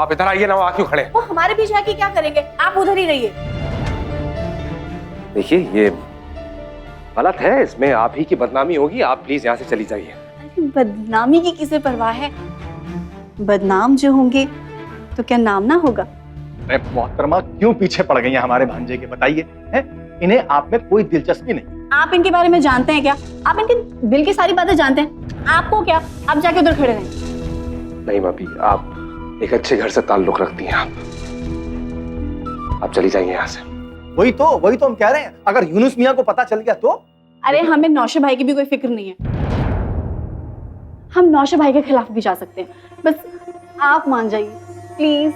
आप इधर आइए ना, वहां क्यों खड़े? वो हमारे बीच आके क्या करेंगे, आप उधर ही रहिए। देखिए ये गलत है, इसमें आप ही की बदनामी होगी, आप प्लीज यहाँ से चली जाइए। बदनामी की किसे परवाह है? बदनाम जो होंगे तो क्या नाम ना होगा? अरे मोहतरमा, क्यों पीछे पड़ गई हैं हमारे भांजे के, बताइए? हैं? इन्हें आप में कोई दिलचस्पी नहीं। आप इनके बारे में जानते हैं क्या? आप इनके दिल की सारी बातें जानते हैं। आपको क्या, आप जाके उधर खड़े रहें। नहीं भाभी, आप एक अच्छे घर से ताल्लुक रखती हैं, आप चली जाइए यहाँ से। वही तो हम कह रहे हैं, अगर यूनुस मियां को पता चल गया तो? अरे हमें नौशे भाई की भी कोई फिक्र नहीं है, हम नौशे भाई के खिलाफ भी जा सकते हैं, बस आप मान जाइए प्लीज।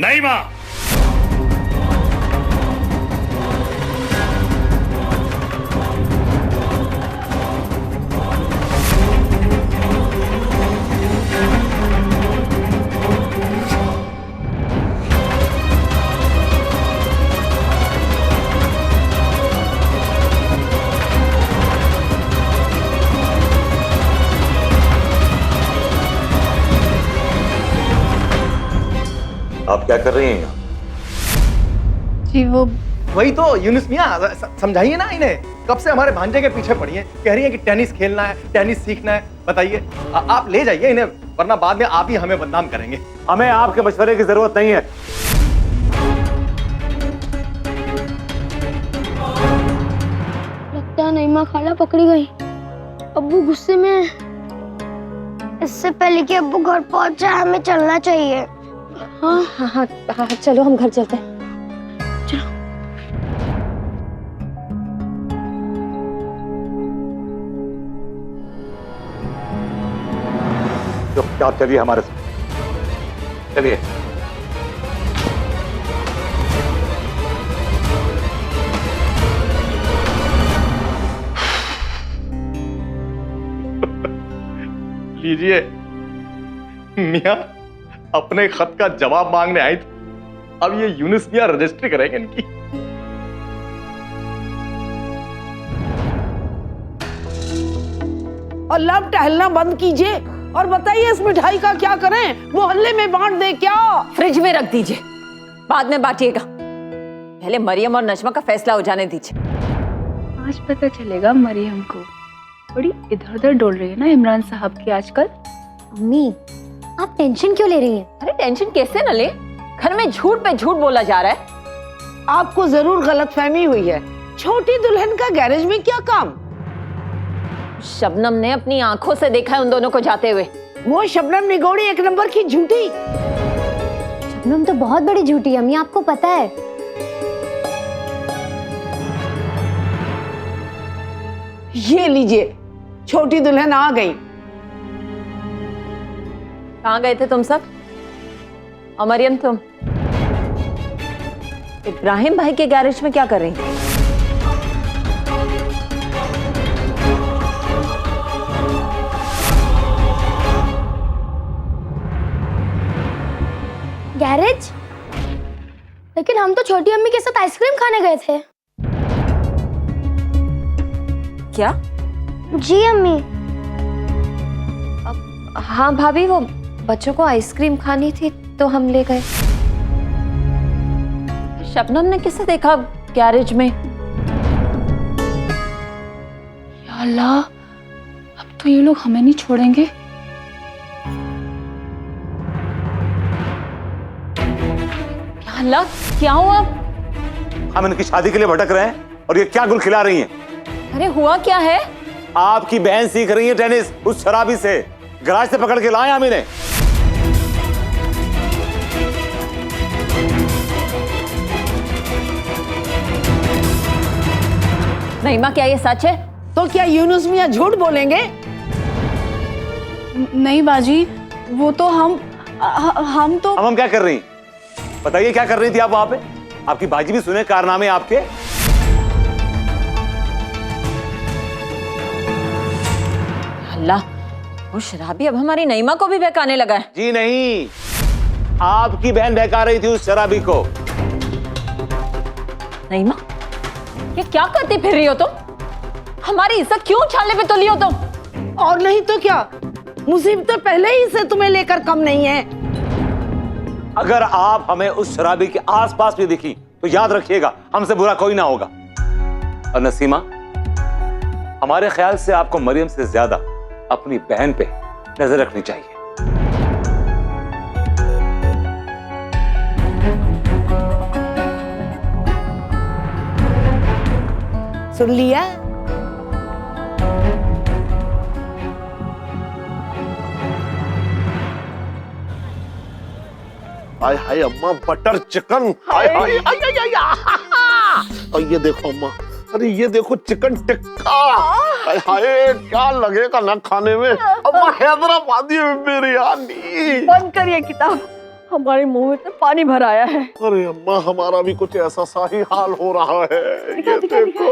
नहीं मां, आप क्या कर रही हैं यहाँ? जी वो वही तो यूनुस मियां, समझाइए ना इन्हें, कब से हमारे भांजे के पीछे पड़ी हैं, कह रही हैं कि टेनिस खेलना है, टेनिस सीखना है। बताइए, आप ले जाइए इन्हें, वरना बाद में आप ही हमें बदनाम करेंगे। हमें आपके मशवरे की जरूरत नहीं है। लगता है नईमा खाला पकड़ी गई। अब्बू गुस्से में। इससे पहले कि अब्बू घर पहुंच जाए हमें चलना चाहिए। हाँ, चलो हम घर चलते हैं। तो आप चलिए हमारे साथ, चलिए। लीजिए मियां, अपने खत का जवाब मांगने आई थी, अब ये यूनुस मियां रजिस्ट्री करेंगे इनकी। और लब टहलना बंद कीजिए और बताइए इस मिठाई का क्या करें? मोहल्ले में बांट दें क्या? फ्रिज में रख दीजिए, बाद में बांटिएगा। पहले मरियम और नजमा का फैसला हो जाने दीजिए। आज पता चलेगा मरियम को। बड़ी इधर उधर डोल रही है ना इमरान साहब की आजकल। अम्मी, आप टेंशन क्यों ले रही हैं? अरे टेंशन कैसे न ले, घर में झूठ पे झूठ बोला जा रहा है। आपको जरूर गलतफहमी हुई है। छोटी दुल्हन का गैरेज में क्या काम? शबनम ने अपनी आंखों से देखा है उन दोनों को जाते हुए। वो शबनम निगोड़ी एक नंबर की झूठी। शबनम तो बहुत बड़ी झूठी है अम्मी, आपको पता है। ये लीजिए, छोटी दुल्हन आ गई। कहाँ गए थे तुम सब? और मरियम तुम इब्राहिम भाई के गैरेज में क्या कर रही? गैरेज? लेकिन हम तो छोटी अम्मी के साथ आइसक्रीम खाने गए थे। क्या? जी अम्मी। हाँ भाभी, वो बच्चों को आइसक्रीम खानी थी तो हम ले गए। शबनम ने किसे देखा गैरेज में? या अल्लाह, अब तो ये लोग हमें नहीं छोड़ेंगे। या अल्लाह, क्या हुआ? हम इनकी शादी के लिए भटक रहे हैं और ये क्या गुल खिला रही हैं? अरे हुआ क्या है? आपकी बहन सीख रही है टेनिस उस शराबी से, गराज से पकड़ के लाए हम इन्हें। नईमा, क्या ये सच है? तो क्या यूनुस मियां झूठ बोलेंगे? नहीं बाजी, वो तो हम तो हम क्या कर रही? बताइए क्या कर रही थी आप वहां पे? आपकी बाजी भी सुने कारनामे आपके। अल्लाह, वो शराबी अब हमारी नईमा को भी बहकाने लगा है। जी नहीं, आपकी बहन बहका रही थी उस शराबी को। नईमा, ये क्या करती फिर रही हो तुम? हमारी इज्जत क्यों उछालने पे तुली हो तुम? और नहीं तो क्या, मुसीबतें पहले ही से तुम्हें लेकर कम नहीं है। अगर आप हमें उस शराबी के आसपास भी दिखी तो याद रखिएगा हमसे बुरा कोई ना होगा। और नसीमा, हमारे ख्याल से आपको मरियम से ज्यादा अपनी बहन पे नजर रखनी चाहिए। सुन लिया? हाय हाय अम्मा, बटर चिकन। हाय हाय हाय हाय हाय। और ये देखो अम्मा, अरे ये देखो चिकन टिक्का। हाय हाय, क्या लगेगा ना खाने में। अम्मा हैदराबादी बिरयानी। बंद करिए किताब, हमारे मुंह में तो पानी भर आया है। अरे अम्मा, हमारा भी कुछ ऐसा सा ही हाल हो रहा है। ये देखो,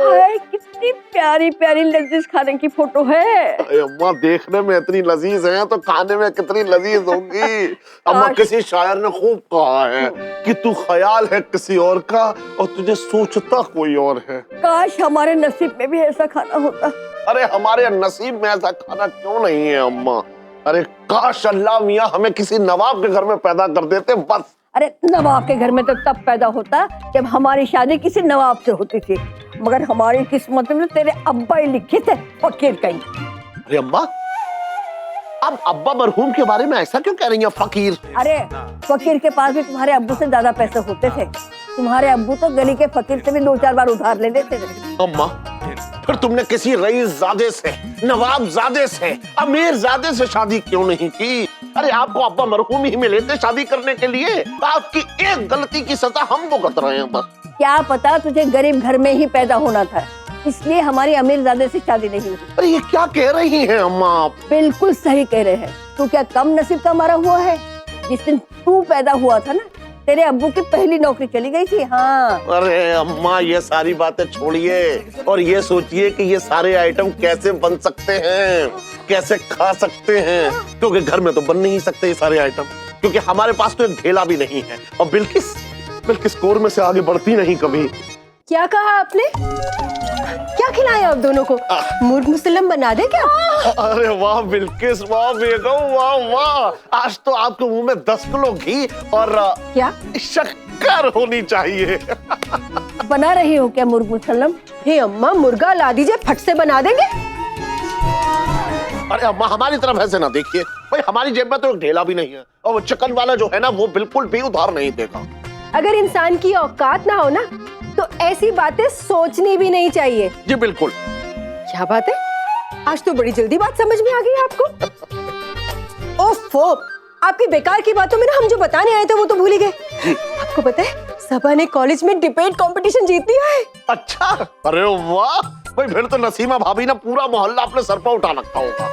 हाय कितनी प्यारी प्यारी लजीज खाने की फोटो है। अरे अम्मा, देखने में इतनी लजीज है तो खाने में कितनी लजीज होंगी। अम्मा, किसी शायर ने खूब कहा है कि तू ख्याल है किसी और का और तुझे सोचता कोई और है। काश हमारे नसीब में भी ऐसा खाना होता। अरे हमारे नसीब में ऐसा खाना क्यों नहीं है अम्मा। अरे काश अल्लाह मियां हमें किसी नवाब के घर में पैदा कर देते बस। अरे नवाब के घर में तो तब पैदा होता जब हमारी शादी किसी नवाब से होती थी, मगर हमारी किस्मत में तेरे अब्बा ही लिखे थे फकीर कहीं। अरे अम्मा, अब अब्बा मरहूम के बारे में ऐसा क्यों कह रही हैं फकीर? अरे फकीर के पास भी तुम्हारे अब्बू से ज्यादा पैसे होते थे। तुम्हारे अब्बू तो गली के फकीर से भी 2-4 बार उधार ले लेते थे। अम्मा, फिर तुमने किसी रईस ज़ादे से, नवाब ज़ादे से, अमीर ज़ादे से शादी क्यों नहीं की? अरे आपको अब्बा मरहूम ही मिले थे शादी करने के लिए। आपकी एक गलती की सजा हम भुगत रहे हैं बस। क्या पता तुझे गरीब घर में ही पैदा होना था, इसलिए हमारी अमीर ज़ादे से शादी नहीं हुई। अरे ये क्या कह रही हैं अम्मा आप? बिल्कुल सही कह रहे हैं। तू क्या कम नसीब का मारा हुआ है? जिस दिन तू पैदा हुआ था ना, तेरे अब्बू की पहली नौकरी चली गई थी। हाँ। अरे अम्मा, ये सारी बातें छोड़िए और ये सोचिए कि ये सारे आइटम कैसे बन सकते हैं, कैसे खा सकते हैं, क्योंकि घर में तो बन नहीं सकते ये सारे आइटम, क्योंकि हमारे पास तो एक ढेला भी नहीं है। और बिल्किस स्कोर में से आगे बढ़ती नहीं कभी। क्या कहा आपने? क्या खिलाया आप दोनों को? मुर्ग मुसल्लम बना दे क्या? अरे वाह बिल्किस, वाह बेगम, वाह वाह। आज तो आपके मुंह में 10 किलो घी और क्या शक्कर होनी चाहिए। बना रही हो क्या मुर्ग मुसल्लम? हे अम्मा, मुर्गा ला दीजिए, फट से बना देंगे। अरे अम्मा, हमारी तरफ ऐसे ना देखिए भाई, हमारी जेब में तो एक ढेला भी नहीं है और वो चिकन वाला जो है ना, वो बिल्कुल भी उधार नहीं देगा। अगर इंसान की औकात ना हो ना, तो ऐसी बातें सोचनी भी नहीं चाहिए। जी बिल्कुल। क्या बात है? आज तो बड़ी जल्दी बात समझ में आ गई आपको। ओफो, आपकी बेकार की बातों में ना हम जो बताने आए थे वो तो भूल ही गए। आपको पता है, सबा ने कॉलेज में डिबेट कंपटीशन जीत लिया है। अच्छा, अरे वाह भाई, फिर तो नसीमा भाभी ने पूरा मोहल्ला अपने सर पर उठा रखा होगा।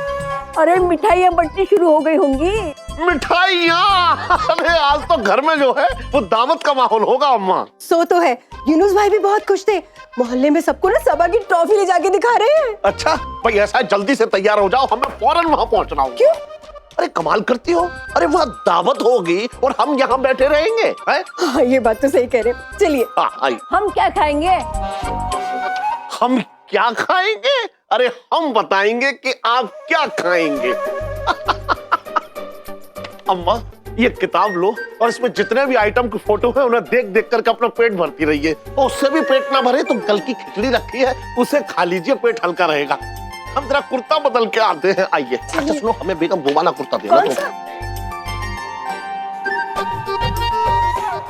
अरे मिठाइयाँ बंटनी शुरू हो गई होंगी। मिठाइयाँ? अरे आज तो घर में जो है वो दावत का माहौल होगा अम्मा। सो तो है, यूनुस भाई भी बहुत खुश थे। मोहल्ले में सबको ना सबा की ट्रॉफी ले जाके दिखा रहे हैं। अच्छा भाई, ऐसा है, जल्दी से तैयार हो जाओ, हमें फौरन वहाँ पहुँचना होगा। क्यों? अरे कमाल करती हो, अरे वहाँ दावत होगी और हम यहाँ बैठे रहेंगे। हाँ, ये बात तो सही कह रहे हैं। चलिए। हाँ, हम क्या खाएंगे? हम क्या खाएंगे? अरे हम बताएंगे कि आप क्या खाएंगे। अम्मा, ये किताब लो और इसमें जितने भी आइटम की फोटो है उन्हें देख देख करके अपना पेट भरती रहिए। और उससे भी पेट ना भरे तो कल की खिचड़ी रखी है, उसे खा लीजिए, पेट हल्का रहेगा। हम जरा कुर्ता बदल के आते हैं, आइए। अच्छा सुनो, हमें बेगम वो वाला कुर्ता देना। कौन सा?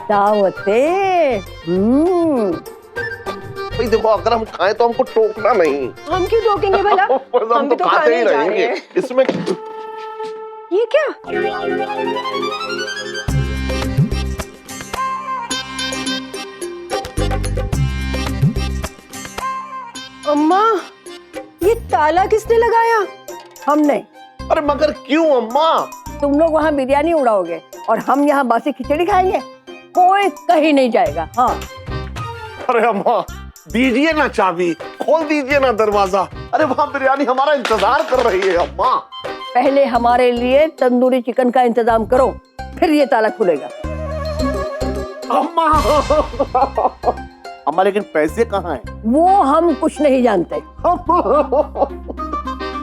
दावतें। भाई देखो, अगर हम खाएं तो हमको टोकना नहीं। हम क्यों टोकेंगे भला? हम तो खाते ही रहेंगे। इसमें ये क्या? अम्मा, ये ताला किसने लगाया? हम नहीं। अरे मगर क्यों अम्मा? तुम लोग वहाँ बिरयानी उड़ाओगे और हम यहाँ बासी खिचड़ी खाएंगे। कोई कहीं नहीं जाएगा। हाँ। अरे अम्मा, दीजिए ना चाबी, खोल दीजिए ना दरवाजा। अरे वहाँ बिरयानी हमारा इंतजार कर रही है अम्मा। पहले हमारे लिए तंदूरी चिकन का इंतजाम करो, फिर ये ताला खुलेगा। अम्मा अम्मा, लेकिन पैसे कहाँ हैं? वो हम कुछ नहीं जानते।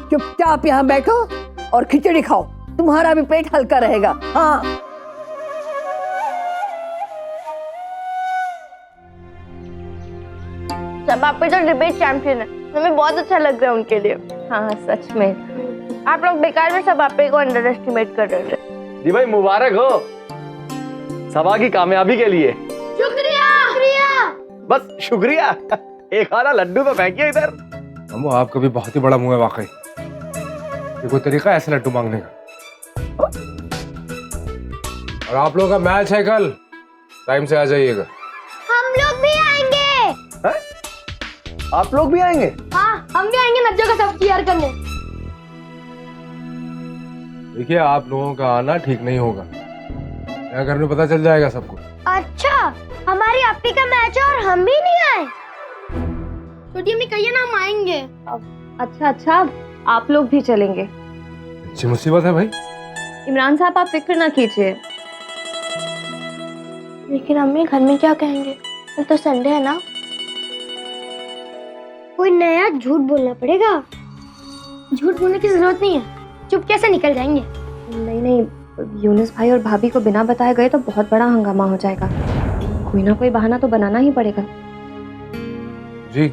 चुपचाप यहाँ बैठो और खिचड़ी खाओ, तुम्हारा भी पेट हल्का रहेगा। हाँ। पापा तो डिबेट चैंपियन है, हमें बहुत अच्छा लग रहा है उनके लिए। हाँ सच में। आप लोग बेकार में सब पापा को अंडर एस्टिमेट कर रहे थे। जी भाई मुबारक हो सभा की कामयाबी के लिए। शुक्रिया शुक्रिया। बस शुक्रिया। एक आधा लड्डू तो फेंकिए इधर। अम्मू आपका भी बहुत ही बड़ा मुंह है वाकई। ये कोई तरीका है ऐसे लड्डू मांगने का? और आप लोगों का मैच है कल, टाइम से आ जाइएगा। हम लोग भी आएंगे। है? आप लोग भी आएंगे? हाँ हम भी आएंगे नज्जों का सब क्लियर करने। देखिए आप लोगों का आना ठीक नहीं होगा, क्या घर में पता चल जाएगा सबको। अच्छा हमारी अपनी का मैच है और हम भी नहीं आए? छोटी अम्मी कहिए ना हम आएंगे। अच्छा आप लोग भी चलेंगे। अच्छी मुसीबत है भाई। इमरान साहब आप फिक्र ना कीजिए। लेकिन अम्मी घर में क्या कहेंगे, कल तो संडे है ना। कोई नया झूठ बोलना पड़ेगा। झूठ बोलने की जरूरत नहीं है, चुप कैसे निकल जाएंगे। नहीं, यूनुस भाई और भाभी को बिना बताए गए तो बहुत बड़ा हंगामा हो जाएगा। कोई ना कोई बहाना तो बनाना ही पड़ेगा। जी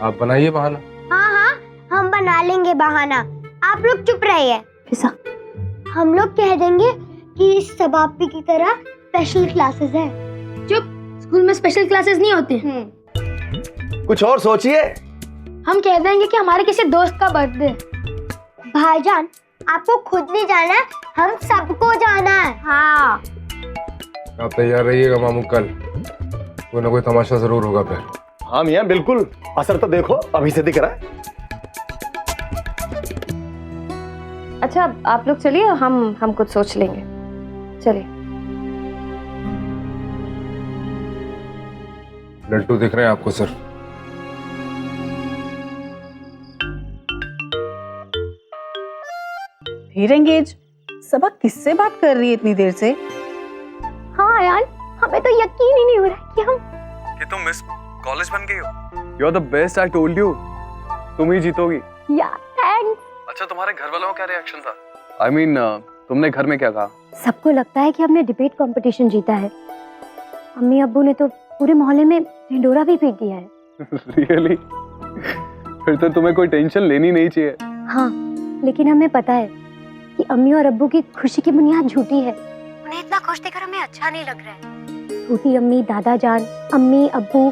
आप बनाइए बहाना। हाँ हम बना लेंगे बहाना, आप लोग चुप रहिए। फिजा हम लोग कह देंगे कि सबापी की तरह स्पेशल क्लासेस है। चुप, स्कूल में स्पेशल क्लासेस नहीं होते। कुछ और सोचिए। हम कह देंगे कि हमारे किसी दोस्त का बर्थडे। भाईजान आपको खुद नहीं जाना है, हम सबको जाना है। हाँ आप तैयार रहिएगा मामू, कल कोई ना कोई तमाशा जरूर होगा फिर। हाँ मियाँ बिल्कुल, असर तो देखो अभी से दिख रहा है। अच्छा आप लोग चलिए, हम कुछ सोच लेंगे। चलिए। लड्डू दिख रहे हैं आपको सर? फिर एंगेज? सबा किससे बात कर रही है इतनी देर से? हाँ यार, हमें तो यकीन ही नहीं हो रहा कि तुम मिस कॉलेज बन गई हो। You are the best, I told you. तुम ही जीतोगी। यार थैंक्स। अच्छा तुम्हारे घर वालों का क्या रिएक्शन था? I mean, तुमने घर में क्या कहा? सबको लगता है कि हमने डिबेट कंपटीशन जीता है। अम्मी अब्बू ने तो पूरे मोहल्ले में ढिंडोरा भी पीट दिया है। Really? फिर तो तुम्हें कोई टेंशन लेनी नहीं चाहिए। हाँ, लेकिन हमें पता है कि अम्मी और अब्बू की खुशी की बुनियाद झूठी है। उन्हें इतना खुश देखकर हमें अच्छा नहीं लग रहा है। छोटी अम्मी, दादा जान, अम्मी, अब्बू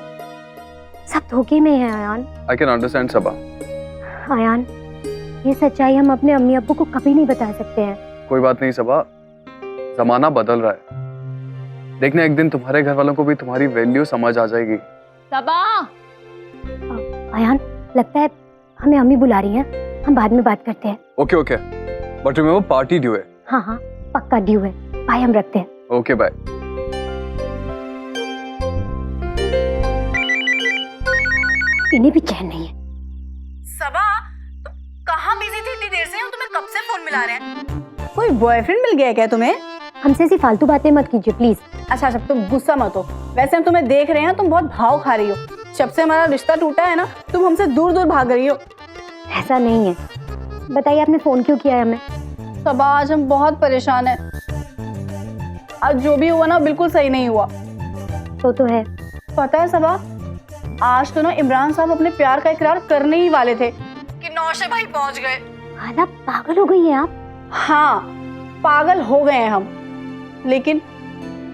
सब धोखे में हैं आयान। I can understand सबा। आयान, ये सच्चाई हम अपने अम्मी अब्बू को कभी नहीं बता सकते हैं। कोई बात नहीं सबा, जमाना बदल रहा है। देखना एक दिन तुम्हारे घर वालों को भी तुम्हारी वैल्यू समझ आ जाएगी। सबा आयान, लगता है हमें अम्मी बुला रही हैं। हम बाद में बात करते हैं। Okay but remember party due है। हाँ पक्का ड्यू है। बाय, हम रखते हैं। Okay bye. इन्हें भी चैन नहीं है। सबा तुम कहाँ बिजी थी इतनी देर से? हम तुम्हें कब से फोन मिला रहे हैं। कोई बॉयफ्रेंड मिल गया क्या तुम्हें? हमसे ऐसी फालतू बातें मत कीजिए प्लीज। अच्छा तुम गुस्सा मत हो। वैसे हम तुम्हें देख रहे हैं, तुम बहुत भाव खा रही हो। जब से हमारा रिश्ता टूटा है ना, तुम हमसे दूर दूर भाग रही हो। ऐसा नहीं है। बताइए आपने फोन क्यों किया है हमें? सबा आज हम बहुत परेशान हैं। आज जो भी हुआ ना बिल्कुल सही नहीं हुआ। तो है। पता है सबा, आज तो ना इमरान साहब अपने प्यार का इकरार करने ही वाले थे कि नौशे भाई पहुंच गए। हाला पागल हो गई हैं आप। हाँ पागल हो गए हैं हम, लेकिन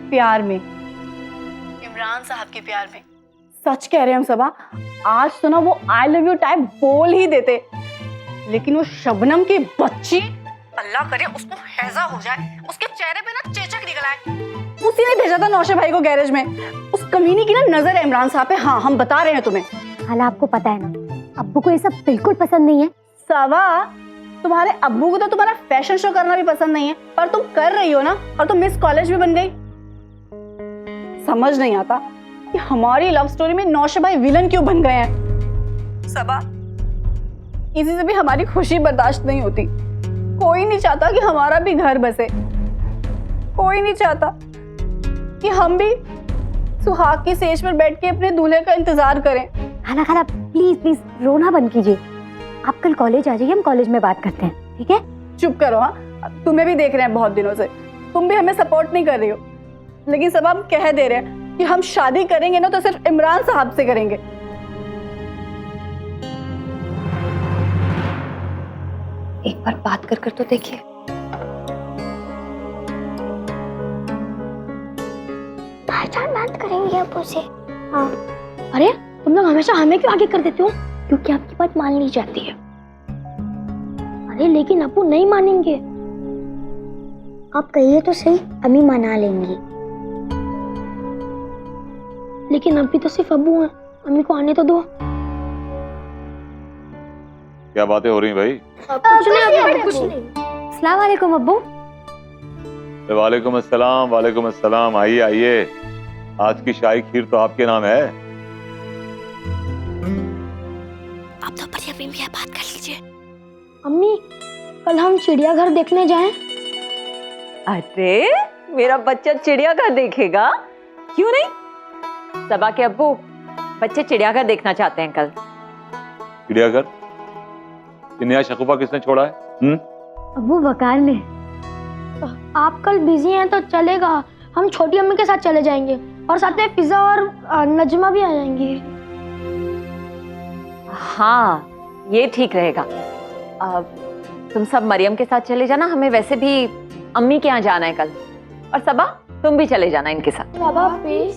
प्यार में, इमरान साहब के प्यार में। सच कह रहे हैं हम सबा, आज तो ना वो आई लव यू टाइप बोल ही देते, लेकिन वो शबनम की बच्ची, अल्लाह करे उसको हैजा हो जाए, उसके चेहरे पे ना चेचक निकल आए। उसी ने भेजा था नौशे भाई को गैरेज में। उस कमीनी की ना नजर है इमरान साहब पे। हाँ हम बता रहे हैं तुम्हें। हाला आपको पता है ना, अब्बू को ये सब बिल्कुल पसंद नहीं है। सबा तुम्हारे अब्बू को तो तुम्हारा फैशन शो करना भी पसंद नहीं है, पर तुम कर रही हो ना, और तुम मिस कॉलेज भी बन गई। समझ नहीं आता कि हमारी लव स्टोरी में नौशे भाई विलन क्यों बन गए हैं। सबा इसी से भी हमारी खुशी बर्दाश्त नहीं होती। कोई नहीं चाहता कि हमारा भी घर बसे। कोई नहीं चाहता कि हम भी सुहाग की सेज पर बैठ के अपने दूल्हे का इंतजार करें। हाला खाला प्लीज रोना बंद कीजिए। आप कल कॉलेज आ जाइए, हम कॉलेज में बात करते हैं, ठीक है? चुप करो। हाँ तुम्हें भी देख रहे हैं बहुत दिनों से, तुम भी हमें सपोर्ट नहीं कर रही हो। लेकिन सब हम कह दे रहे हैं कि हम शादी करेंगे ना तो सिर्फ इमरान साहब से करेंगे। एक बार बात कर तो देखिए। पहचान बात करेंगे अब्बू से। हाँ। अरे तुम लोग हमेशा हमें क्यों आगे कर देते हो? क्योंकि आपकी बात मान ली जाती है। अरे लेकिन अब्बू नहीं मानेंगे। आप कहिए तो सही, अम्मी मना लेंगी। लेकिन अभी तो सिर्फ अब्बू हैं, अम्मी को आने तो दो। क्या बातें हो रही भाई? कुछ नहीं, कुछ नहीं। अस्सलाम वालेकुम अब्बू। वालेकुम अस्सलाम, वालेकुम अस्सलाम। आइए आइए, आज की शाही खीर तो आपके नाम है। आप तो बढ़िया भी बात कर लीजिए। अम्मी कल हम चिड़ियाघर देखने जाएं? अरे मेरा बच्चा चिड़ियाघर देखेगा, क्यों नहीं? सबा के अब्बू, बच्चे चिड़ियाघर देखना चाहते हैं कल। चिड़ियाघर? नया शगुफा किसने छोड़ा है? अब्बू वकार ने। आप कल बिजी हैं तो चलेगा, हम छोटी अम्मी के साथ चले जाएंगे और साथ में फिजा और नजमा भी आ जाएंगी। हाँ ये ठीक रहेगा। अब तुम सब मरियम के साथ चले जाना, हमें वैसे भी अम्मी के यहाँ जाना है कल। और सबा तुम भी चले जाना इनके साथ।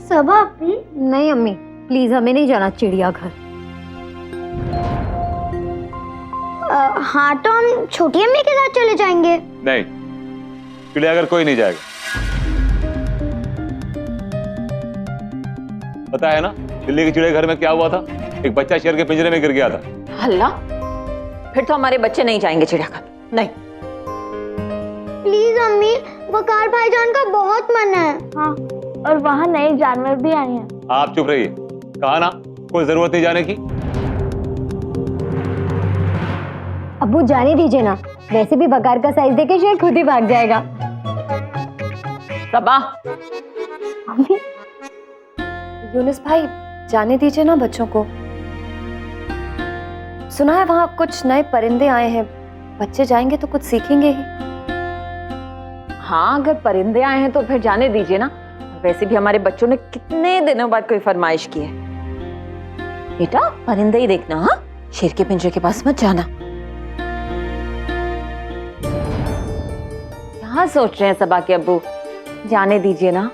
सबा नहीं अम्मी प्लीज, हमें नहीं जाना चिड़ियाघर। हाँ तो हम छोटी अम्मी के साथ चले जाएंगे। नहीं, चिड़ियाघर कोई नहीं जाएगा। पता है ना दिल्ली के चिड़ियाघर में क्या हुआ था? एक बच्चा शेर के पिंजरे में गिर गया था। अल्लाह, फिर तो हमारे बच्चे नहीं जाएंगे चिड़ियाघर। नहीं प्लीज अम्मी, वकार भाईजान का बहुत मन है। हाँ, और वहाँ नए जानवर भी आए हैं। आप चुप रहिए, कहा ना कोई जरूरत नहीं जाने की। अब्बू जाने दीजिए ना, वैसे भी वकार का साइज देखे शेर खुद ही भाग जाएगा। सबा, अम्मी यूनुस भाई जाने दीजिए ना बच्चों को। सुना है वहाँ कुछ नए परिंदे आए हैं, बच्चे जाएंगे तो कुछ सीखेंगे ही। हाँ अगर परिंदे आए हैं तो फिर जाने दीजिए ना। वैसे भी हमारे बच्चों ने कितने दिनों बाद कोई फरमाइश की है। बेटा परिंदे ही देखना, हाँ शेर के पिंजरे के पास मत जाना। क्या सोच रहे हैं सबा के अब्बू, जाने दीजिए ना।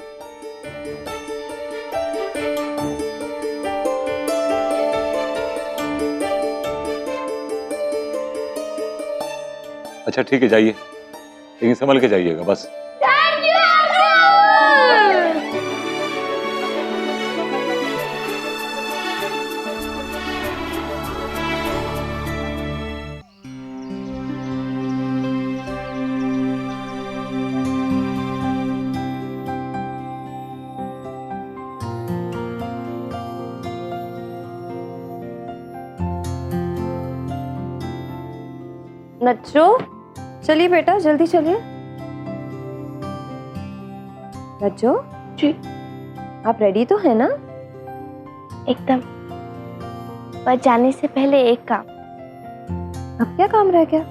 अच्छा ठीक है जाइए, लेकिन संभल के जाइएगा बस। नच्चो चलिए बेटा, जल्दी चलिए। नच्चो जी। आप रेडी तो है ना? एकदम। पर जाने से पहले एक काम। अब क्या काम रह गया?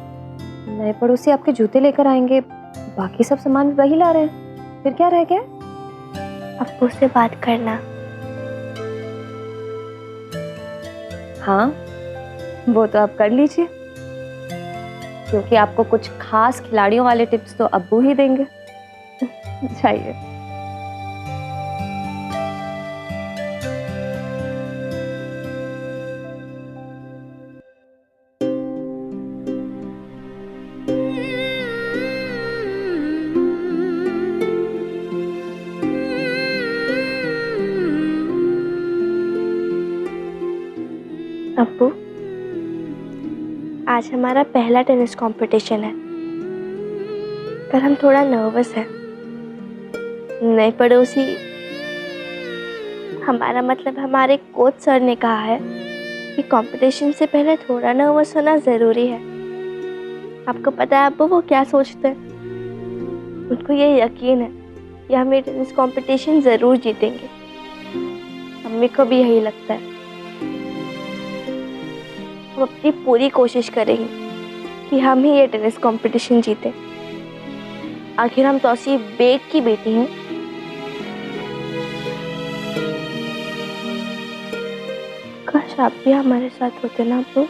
नए पड़ोसी आपके जूते लेकर आएंगे, बाकी सब सामान वही ला रहे हैं, फिर क्या रह गया? अब्बू से बात करना। हाँ वो तो आप कर लीजिए, क्योंकि आपको कुछ खास खिलाड़ियों वाले टिप्स तो अब्बू ही देंगे। जाइए। अब्बू आज हमारा पहला टेनिस कंपटीशन है, पर हम थोड़ा नर्वस हैं। नए पड़ोसी, हमारा मतलब हमारे कोच सर ने कहा है कि कंपटीशन से पहले थोड़ा नर्वस होना ज़रूरी है। आपको पता है अब्बू वो क्या सोचते हैं? उनको ये यकीन है कि हम ये टेनिस कंपटीशन ज़रूर जीतेंगे। अम्मी को भी यही लगता है। हम अपनी पूरी कोशिश करेंगे कि हम ही ये टेनिस कंपटीशन जीते। आखिर हम तौसीफ बेग की बेटी हैं। काश आप भी हमारे साथ होते ना अब्बू।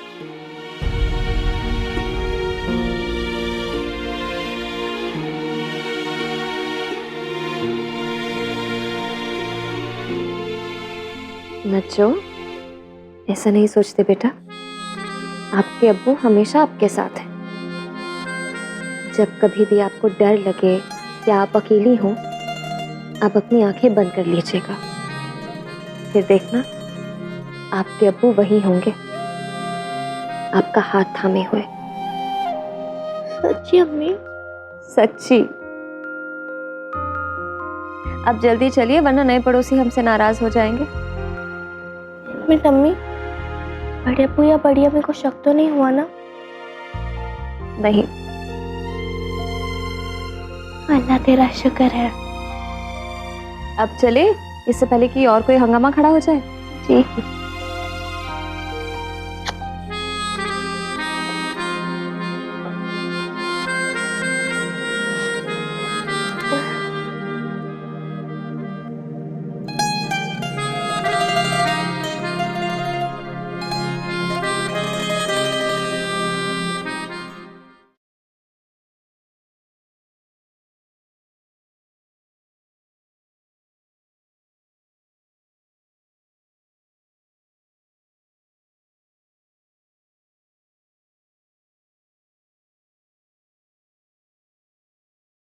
नच्चो, ऐसा नहीं सोचते बेटा। आपके अब्बू हमेशा आपके साथ हैं। जब कभी भी आपको डर लगे या आप अकेली हो, आप अपनी आंखें बंद कर लीजिएगा, फिर देखना आपके अब्बू वही होंगे, आपका हाथ थामे हुए। सच्ची अम्मी? सच्ची। अब जल्दी चलिए, वरना नए पड़ोसी हमसे नाराज हो जाएंगे। मिनट अम्मी, बड़े अब्बू या बड़ी अम्मी को शक तो नहीं हुआ ना? नहीं। अल्लाह तेरा शुक्र है। अब चले, इससे पहले कि और कोई हंगामा खड़ा हो जाए। जी।